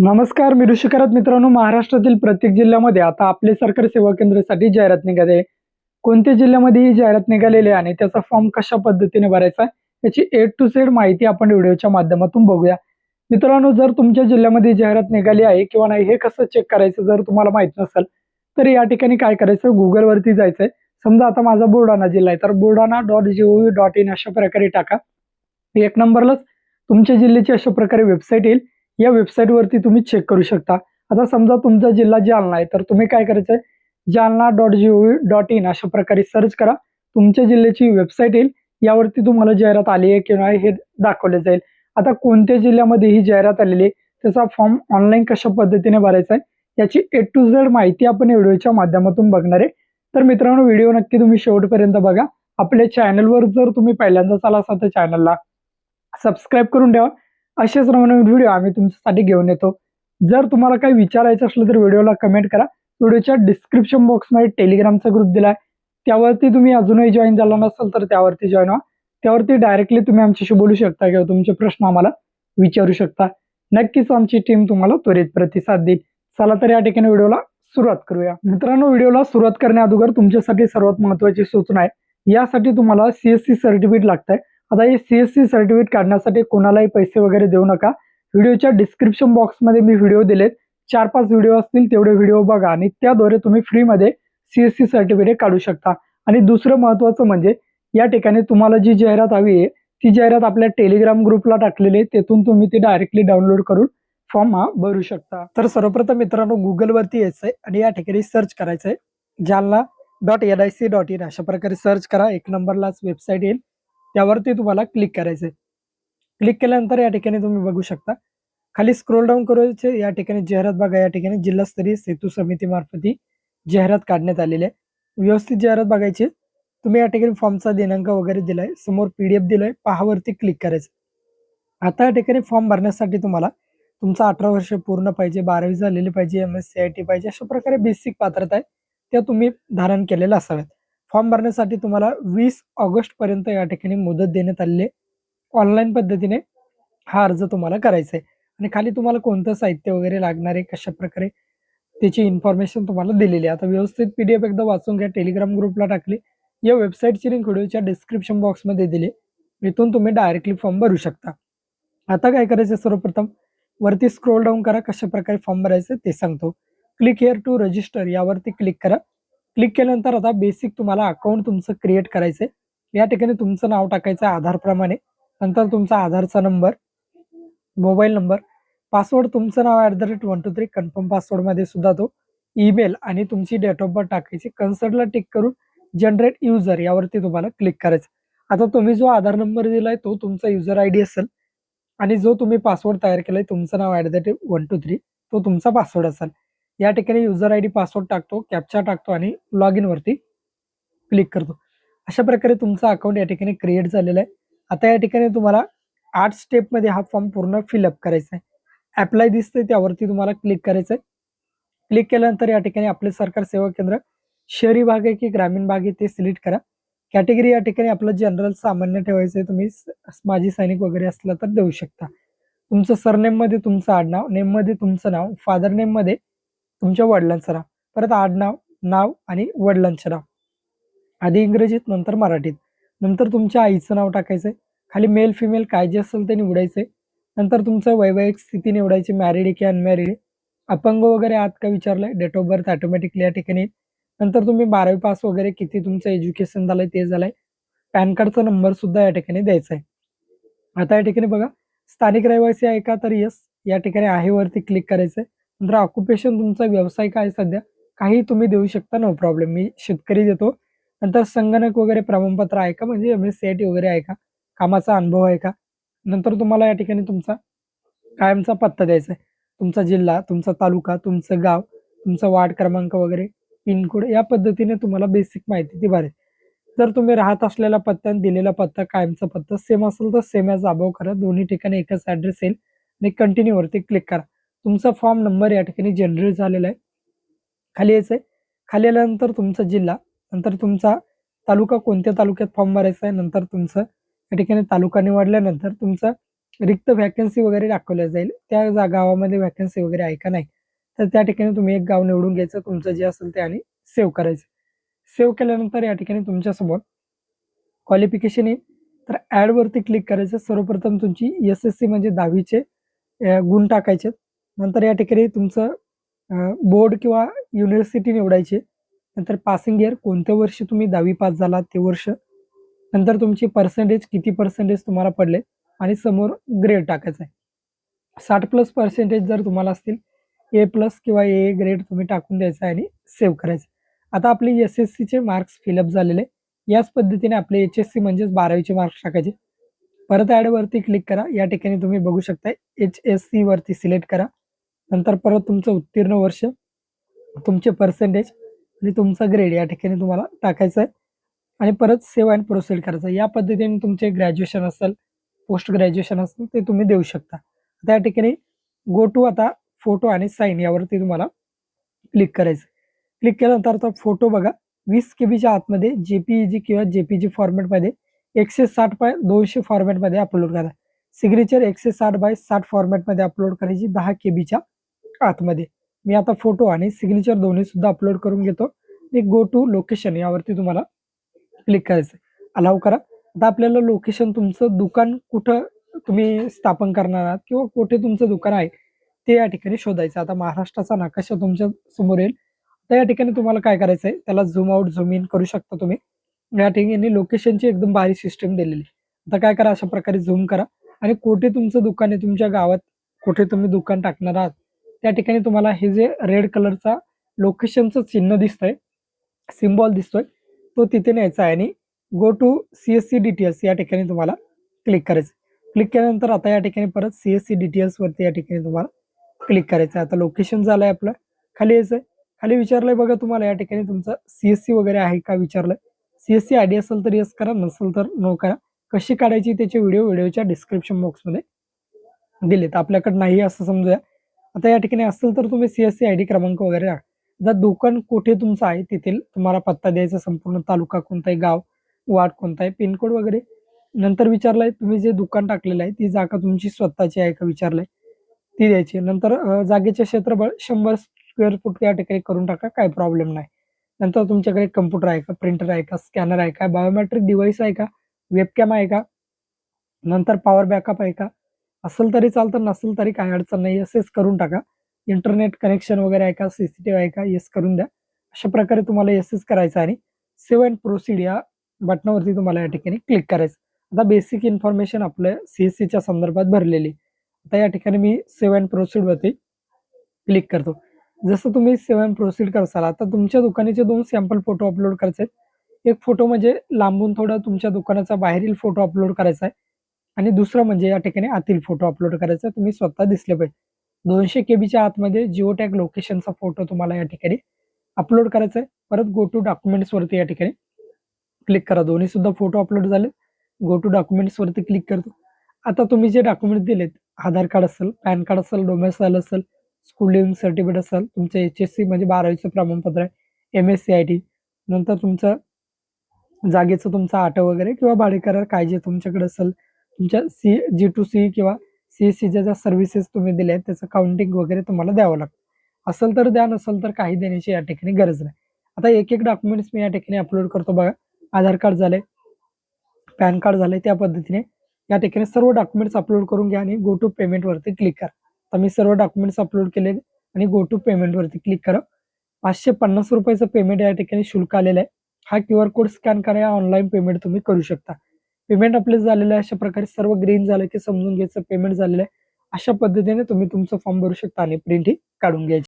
नमस्कार, मी ऋषी करत मित्रांनो, महाराष्ट्रातील प्रत्येक जिल्ह्यामध्ये आता आपले सरकारी सेवा केंद्रासाठी जाहिरात निघाली आहे. कोणत्या जिल्ह्यामध्ये ही जाहिरात निघालेली आहे आणि त्याचा फॉर्म कशा पद्धतीने भरायचा याची ए टू झेड माहिती आपण व्हिडिओच्या माध्यमातून बघूया. मित्रांनो, जर तुमच्या जिल्ह्यामध्ये जाहिरात निघाली आहे किंवा नाही हे कसं चेक करायचं जर तुम्हाला माहित नसेल, तर या ठिकाणी काय करायचं, Googleवरती जायचंय. समजा आता माझा बुलढाणा जिल्हा आहे, तर buldana.gov.in अशा प्रकारे टाका. एक नंबरलाच तुमच्या जिल्ह्याची अशा प्रकारे वेबसाईट येईल. या वेबसाईटवरती तुम्ही चेक करू शकता. आता समजा तुमचा जिल्हा जालना आहे, तर तुम्ही काय करायचंय, jalna.gov.in अशा प्रकारे सर्च करा. तुमच्या जिल्ह्याची वेबसाईट येईल. यावरती तुम्हाला जाहिरात आली आहे की नाही हे दाखवले जाईल. आता कोणत्या जिल्ह्यामध्ये ही जाहिरात आलेली आहे, त्याचा फॉर्म ऑनलाईन कशा पद्धतीने भरायचा आहे, याची ए टू झेड माहिती आपण या व्हिडिओच्या माध्यमातून बघणार आहे. तर मित्रांनो, व्हिडिओ नक्की तुम्ही शेवटपर्यंत बघा. आपल्या चॅनलवर जर तुम्ही पहिल्यांदाच आला असाल तर चॅनलला सबस्क्राईब करून ठेवा. असेच नवनवीन व्हिडिओ आम्ही तुमच्यासाठी घेऊन येतो. जर तुम्हाला काही विचारायचं असलं तर व्हिडिओला कमेंट करा. व्हिडिओच्या डिस्क्रिप्शन बॉक्समध्ये टेलिग्रामचा ग्रुप दिलाय. त्यावरती तुम्ही अजूनही जॉईन झाला नसाल तर त्यावरती जॉईन व्हा. त्यावरती डायरेक्टली तुम्ही आमच्याशी बोलू शकता किंवा तुमचे प्रश्न आम्हाला विचारू शकता. नक्कीच आमची टीम तुम्हाला त्वरित प्रतिसाद देईल. चला तर या ठिकाणी व्हिडिओला सुरुवात करूया. मित्रांनो, व्हिडिओला सुरुवात करण्याअगोदर तुमच्यासाठी सर्वात महत्त्वाची सूचना आहे. यासाठी तुम्हाला CSC सर्टिफिकेट लागतंय. आता हे CSC सर्टिफिकेट काढण्यासाठी कोणालाही पैसे वगैरे देऊ नका. व्हिडिओच्या डिस्क्रिप्शन बॉक्समध्ये मी व्हिडिओ दिलेत. 4-5 व्हिडिओ असतील तेवढे व्हिडिओ बघा आणि त्याद्वारे तुम्ही फ्रीमध्ये CSC सर्टिफिकेट काढू शकता. आणि दुसरं महत्त्वाचं म्हणजे या ठिकाणी तुम्हाला जी जाहिरात हवी आहे ती जाहिरात आपल्या टेलिग्राम ग्रुपला टाकलेली आहे. तिथून तुम्ही ती डायरेक्टली डाउनलोड करून फॉर्म हा भरू शकता. तर सर्वप्रथम मित्रांनो, Googleवरती यायचंय आणि या ठिकाणी सर्च करायचंय jalna.nic.in अशा प्रकारे सर्च करा. एक नंबरलाच वेबसाईट येईल. त्यावरती तुम्हाला क्लिक करायचंय. क्लिक केल्यानंतर या ठिकाणी तुम्ही बघू शकता, खाली स्क्रोल डाऊन करायचे. या ठिकाणी जाहिरात बघा. या ठिकाणी जिल्हास्तरीय सेतू समितीमार्फत ही जाहिरात काढण्यात आलेली आहे. व्यवस्थित जाहिरात बघायची. तुम्ही या ठिकाणी फॉर्मचा दिनांक वगैरे दिलाय, समोर PDF दिलाय, पहावरती क्लिक करायचं. आता या ठिकाणी फॉर्म भरण्यासाठी तुम्हाला तुमचा 18 वर्ष पूर्ण पाहिजे, 12वी झालेली पाहिजे, MSc पाहिजे, अशा प्रकारे बेसिक पात्रता आहे त्या तुम्ही धारण केलेल्या असाव्यात. फॉर्म भरण्यासाठी तुम्हाला 20 ऑगस्ट पर्यंत या ठिकाणी मुदत देण्यात आलेली आहे. ऑनलाईन पद्धतीने हा अर्ज तुम्हाला करायचा आहे. आणि खाली तुम्हाला कोणतं साहित्य वगैरे लागणार आहे, कशा प्रकारे त्याची इन्फॉर्मेशन तुम्हाला दिलेली आहे. आता व्यवस्थित PDF एकदा वाचून घ्या. टेलिग्राम ग्रुपला टाकली. या वेबसाईटची लिंक व्हिडिओच्या डिस्क्रिप्शन बॉक्समध्ये दिली. इथून तुम्ही डायरेक्टली फॉर्म भरू शकता. आता काय करायचं, सर्वप्रथम वरती स्क्रोल डाऊन करा. कशा प्रकारे फॉर्म भरायचं ते सांगतो. क्लिक हिअर टू रजिस्टर यावरती क्लिक करा. क्लिक केल्यानंतर आता बेसिक तुम्हाला अकाउंट तुमचं क्रिएट करायचंय. या ठिकाणी तुमचं नाव टाकायचं आधारप्रमाणे. नंतर तुमचा आधारचा नंबर, मोबाईल नंबर, पासवर्ड तुमचं नाव @123 कन्फर्म पासवर्डमध्ये सुद्धा तो, ईमेल आणि तुमची डेट ऑफ बर्थ टाकायची. कन्सर्टला टिक करून जनरेट युजर यावरती तुम्हाला क्लिक करायचं. आता तुम्ही जो आधार नंबर दिलाय तो तुमचा युजर ID असेल आणि जो तुम्ही पासवर्ड तयार केलाय तुमचं नाव @123 तो तुमचा पासवर्ड असेल. या ठिकाणी युजर ID पासवर्ड टाकतो, कॅप्चा टाकतो आणि लॉग इन वरती क्लिक करतो. अशा प्रकारे तुमचा अकाउंट या ठिकाणी क्रिएट झालेला आहे. आता या ठिकाणी तुम्हाला 8 स्टेपमध्ये हा फॉर्म पूर्ण फिलअप करायचा आहे. अप्लाय दिसतंय त्यावरती तुम्हाला क्लिक करायचं आहे. क्लिक केल्यानंतर या ठिकाणी आपले सरकार सेवा केंद्र शहरी भाग आहे की ग्रामीण भाग आहे ते सिलेक्ट करा. कॅटेगरी या ठिकाणी आपलं जनरल सामान्य ठेवायचं आहे. तुम्ही माजी सैनिक वगैरे असला तर देऊ शकता. तुमचं सरनेममध्ये तुमचं आडनाव, नेममध्ये तुमचं नाव, फादर नेममध्ये तुमच्या वडिलांचं नाव, परत आडनाव, नाव आणि वडिलांचं नाव, आधी इंग्रजीत नंतर मराठीत. नंतर तुमच्या आईचं नाव टाकायचंय. खाली मेल फिमेल काय जे असेल ते निवडायचंय. नंतर तुमचं वैवाहिक स्थिती निवडायची, मॅरिड आहे की अनमॅरिड आहे, अपंग वगैरे आहात का विचारलंय, डेट ऑफ बर्थ ऑटोमॅटिकली या ठिकाणी येईल. नंतर तुम्ही 12वी पास वगैरे किती तुमचं एज्युकेशन झालंय ते झालंय. पॅन कार्डचा नंबर सुद्धा या ठिकाणी द्यायचा आहे. आता या ठिकाणी बघा, स्थानिक रहिवासी आहे का, तर यस या ठिकाणी आहे वरती क्लिक करायचंय. नंतर ऑक्युपेशन तुमचा व्यवसाय काय सध्या, काही तुम्ही देऊ शकता, नो प्रॉब्लेम. मी शेतकरी देतो. नंतर संगणक वगैरे प्रमाणपत्र आहे का, म्हणजे MSc वगैरे आहे का, कामाचा अनुभव आहे का. नंतर तुम्हाला या ठिकाणी तुमचा कायमचा पत्ता द्यायचा आहे. तुमचा जिल्हा, तुमचा तालुका, तुमचं गाव, तुमचा वार्ड क्रमांक वगैरे, पिनकोड, या पद्धतीने तुम्हाला बेसिक माहिती ती भरायची. जर तुम्ही राहत असलेला पत्ता आणि दिलेला पत्ता कायमचा पत्ता सेम असेल तर सेम ॲज अबोव करा. दोन्ही ठिकाणी एकच ॲड्रेस येईल आणि कंटिन्यू वरती क्लिक करा. तुमचा फॉर्म नंबर या ठिकाणी जनरेट झालेला आहे. खाली यायचं आहे. खाली आल्यानंतर तुमचा जिल्हा, नंतर तुमचा तालुका, कोणत्या तालुक्यात फॉर्म भरायचा आहे, नंतर तुमचं या ठिकाणी तालुका निवडल्यानंतर तुमचं रिक्त व्हॅकन्सी वगैरे दाखवल्या जाईल. त्या गावामध्ये व्हॅकन्सी वगैरे आहे का नाही. तर त्या ठिकाणी तुम्ही एक गाव निवडून घ्यायचं तुमचं जे असेल ते आणि सेव्ह करायचं. सेव्ह केल्यानंतर या ठिकाणी तुमच्यासमोर क्वालिफिकेशन येईल. तर ॲडवरती क्लिक करायचं. सर्वप्रथम तुमची एस-एस-सी म्हणजे 10वीचे गुण टाकायचे. नंतर या ठिकाणी तुमचं बोर्ड किंवा युनिव्हर्सिटी निवडायची. नंतर पासिंग इयर कोणत्या वर्षी तुम्ही 10वी पास झालात ते वर्ष. नंतर तुमची पर्सेंटेज किती पर्सेंटेज तुम्हाला पडले आणि समोर ग्रेड टाकायचा आहे. 60+ पर्सेंटेज जर तुम्हाला असतील A+ किंवा ए ग्रेड तुम्ही टाकून द्यायचा आहे आणि सेव्ह करायचं. आता आपले एस-एस-सीचे मार्क्स फिलअप झालेले. याच पद्धतीने आपले एच-एस-सी म्हणजेच 12वीचे मार्क्स टाकायचे. परत ॲडवरती क्लिक करा. या ठिकाणी तुम्ही बघू शकता एच-एस-सी वरती सिलेक्ट करा. नंतर परत तुमचं उत्तीर्ण वर्ष, तुमचे पर्सेंटेज आणि तुमचा ग्रेड या ठिकाणी तुम्हाला टाकायचं आहे आणि परत सेव्ह अँड प्रोसीड करायचं. या पद्धतीने तुमचे ग्रॅज्युएशन असेल, पोस्ट ग्रॅज्युएशन असेल ते तुम्ही देऊ शकता. आता या ठिकाणी गो टू आता फोटो आणि साइन यावरती तुम्हाला क्लिक करायचं. क्लिक केल्यानंतर आता फोटो बघा 20 केबीच्या आतमध्ये जे-पी-ई-जी किंवा जे-पी-जी फॉर्मॅटमध्ये 160x200 फॉर्मॅटमध्ये अपलोड करा. सिग्नेचर 160x60 फॉर्मॅटमध्ये अपलोड करायची 10 केबीच्या आतमध्ये. मी आता फोटो आणि सिग्नेचर दोन्ही सुद्धा अपलोड करून घेतो. एक गो टू लोकेशन यावरती तुम्हाला क्लिक करायचं. अलाउ करा. आता आपल्याला लोकेशन तुमचं दुकान कुठं तुम्ही स्थापन करणार आहात किंवा कुठे तुमचं दुकान आहे ते या ठिकाणी शोधायचं. आता महाराष्ट्राचा नकाशा तुमच्या समोर येईल. तर या ठिकाणी तुम्हाला काय करायचं आहे, त्याला झूम आउट, झूम इन करू शकता तुम्ही. या ठिकाणी लोकेशनची एकदम भारी सिस्टम दिलेली. आता काय करा, अशा प्रकारे झूम करा आणि कुठे तुमचं दुकान आहे तुमच्या गावात, कुठे तुम्ही दुकान टाकणार आहात, त्या ठिकाणी तुम्हाला हे जे रेड कलरचा लोकेशनचं चिन्ह दिसतंय, सिम्बॉल दिसतोय, तो तिथे न्यायचा आहे आणि गो टू सी-एस-सी डिटेल्स या ठिकाणी तुम्हाला क्लिक करायचं. क्लिक केल्यानंतर आता या ठिकाणी परत सी-एस-सी डिटेल्सवरती या ठिकाणी तुम्हाला क्लिक करायचं आहे. आता लोकेशन झालंय आपलं. खाली यायचंय. खाली विचारलंय बघा तुम्हाला या ठिकाणी तुमचं सी-एस-सी वगैरे आहे का विचारलंय. सी-एस-सी आयडी असेल तर येस करा, नसेल तर नो करा. कशी काढायची त्याचे व्हिडिओच्या डिस्क्रिप्शन बॉक्समध्ये दिलेत. आपल्याकडे नाही असं समजूया. आता या ठिकाणी असेल तर तुम्ही सी-एस-सी आयडी क्रमांक वगैरे टाका. जर दुकान कुठे तुमचं आहे तेथील तुम्हाला पत्ता द्यायचा, संपूर्ण तालुका कोणता आहे, गाव, वार्ड कोणता आहे, पिनकोड वगैरे. नंतर विचारलंय तुम्ही जे दुकान टाकलेलं आहे ती जागा तुमची स्वतःची आहे का विचारलंय, ती द्यायची. नंतर जागेचे क्षेत्रफळ 100 स्क्वेअर फूट या ठिकाणी करून टाका, काही प्रॉब्लेम नाही. नंतर तुमच्याकडे कॉम्प्युटर आहे का, प्रिंटर आहे का, स्कॅनर आहे का, बायोमेट्रिक डिव्हाइस आहे का, वेबकॅम आहे का, नंतर पॉवर बॅकअप आहे का, असेल तरी चालतं, नसेल तरी काही अडचण नाही. येस करून टाका. इंटरनेट कनेक्शन वगैरे आहे का, सीसीटीव्ही आहे का, येस करून द्या. अशा प्रकारे तुम्हाला येस करायचं आणि सेव्ह अँड प्रोसीड या बटनावरती तुम्हाला या ठिकाणी क्लिक करायचं. आता बेसिक इन्फॉर्मेशन आपल्या सी-एस-सीच्या संदर्भात भरलेली. आता या ठिकाणी मी सेव्ह अँड प्रोसीडवरती क्लिक करतो. जसं तुम्ही सेव्ह अँड प्रोसीड करसाल, आता तुमच्या दुकानाचे 2 सॅम्पल फोटो अपलोड करायचे आहेत. एक फोटो म्हणजे लांबून थोडा तुमच्या दुकानाचा बाहेरील फोटो अपलोड करायचा आहे आणि दुसरं म्हणजे या ठिकाणी आतील फोटो अपलोड करायचा आहे. तुम्ही स्वतः दिसले पाहिजे. 200 केबीच्या आतमध्ये जिओ टॅग लोकेशनचा फोटो तुम्हाला या ठिकाणी अपलोड करायचा आहे. परत गो टू डॉक्युमेंट्सवरती या ठिकाणी क्लिक करा. दोन्ही सुद्धा फोटो अपलोड झाले. गो टू डॉक्युमेंट्सवरती क्लिक करतो. आता तुम्ही जे डॉक्युमेंट्स दिलेत, आधार कार्ड असेल, पॅन कार्ड असेल, डोमेसाईल असेल, स्कूल लिव्हिंग सर्टिफिकेट असेल, तुमचं एच-एस-सी म्हणजे 12वीचं प्रमाणपत्र आहे, एम-एस-सी-आय-टी, नंतर तुमचं जागेचं तुमचं आटो वगैरे किंवा भाडे करार काय जे तुमच्याकडे असेल, तुमच्या जी2सी किंवा सी-एस-सीच्या ज्या सर्व्हिसेस तुम्ही दिल्या आहेत त्याचं काउंटिंग वगैरे तुम्हाला द्यावं लागतं. असेल तर द्या, नसेल तर काही देण्याची या ठिकाणी गरज नाही. आता एक-एक डॉक्युमेंट्स मी या ठिकाणी अपलोड करतो बघा. आधार कार्ड झालंय, पॅन कार्ड झालंय, त्या पद्धतीने या ठिकाणी सर्व डॉक्युमेंट्स अपलोड करून घ्या आणि गो टू पेमेंटवरती क्लिक करा. आता मी सर्व डॉक्युमेंट्स अपलोड केले आणि गो टू पेमेंटवरती क्लिक करा. ₹550 पेमेंट या ठिकाणी शुल्क आलेलं आहे. हा क्यूआर कोड स्कॅन करा, ऑनलाईन पेमेंट तुम्ही करू शकता. पेमेंट आपले झालेलं आहे. अशा प्रकारे सर्व ग्रीन झालं की समजून घ्यायचं पेमेंट झालेलं आहे. अशा पद्धतीने तुम्ही तुमचा फॉर्म भरू शकता आणि प्रिंट ही काढून घ्यायची.